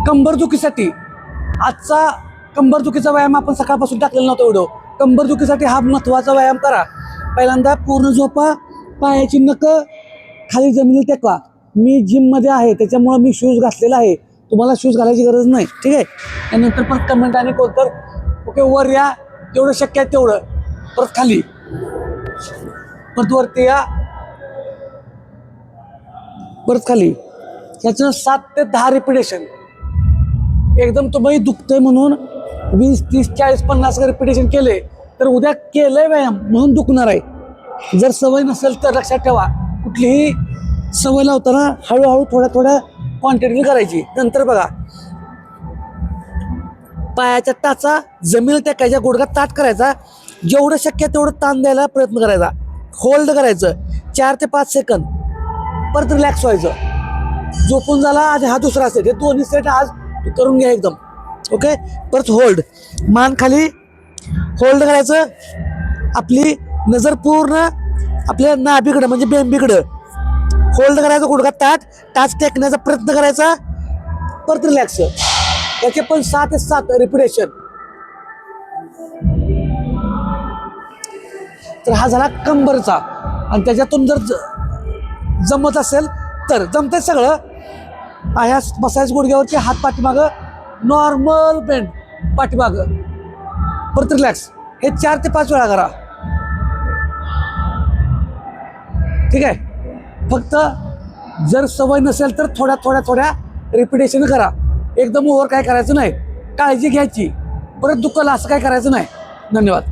कंबरदुखीसाठी आजचा कंबरदुखीचा व्यायाम आपण सकाळपासून टाकलेला नव्हता व्हिडिओ. कंबरदुखीसाठी हा महत्त्वाचा व्यायाम करा. पहिल्यांदा पूर्ण झोपा, पायाची नखं खाली जमिनीला टेकवा. मी जिममध्ये आहे त्याच्यामुळं मी शूज घातलेला आहे, तुम्हाला शूज घालायची गरज नाही, ठीक आहे. त्यानंतर परत कमेंट आणि कोणतर ओके वर या, जेवढं शक्य आहे तेवढं. परत खाली, परत वरती या, परत खाली. त्याचं 7 ते 10 रिपिटेशन. एकदम तुम्ही दुखतंय म्हणून 20, 30, 40, 50 रिपिटेशन केले तर उद्या केलंय व्यायाम म्हणून दुखणार आहे. जर सवय नसेल तर लक्षात ठेवा, कुठलीही सवय लावताना हळूहळू थोड्या थोड्या क्वांटिटीने करायची. नंतर बघा, पायाच्या टाचा जमिनीला टेकायच्या, गुडघा ताट करायचा, जेवढं शक्य तेवढं ताण द्यायला प्रयत्न करायचा. होल्ड करायचं 4 ते 5 सेकंद, परत रिलॅक्स व्हायचं. झोपून झाला. आज हा दुसरा सेट, हे दोन्ही सेट आज करून घ्या एकदम. ओके, परत होल्ड, मान खाली, होल्ड करायचं. आपली नजर पूर्ण आपल्या नाभीकडं म्हणजे बेंबीकडं होल्ड करायचं. गुडघा ताट, टाच टेकण्याचा प्रयत्न करायचा, परत रिलॅक्स. त्याचे पण 6 ते 7 रिपिटेशन. तर हा झाला कंबरचा. आणि त्याच्यातून जर जमत असेल तर जमतंय सगळं. ह्या बसायचं गुडघ्यावरचे, हात पाठीमागं, नॉर्मल बेंड पाठीमागं, परत रिलॅक्स. हे 4 ते 5 वेळा करा, ठीक आहे. फक्त जर सवय नसेल तर थोड्या रिपिटेशन करा. एकदम ओव्हर काय करायचं नाही, काळजी घ्यायची. परत दुखलं असं काय करायचं नाही. धन्यवाद.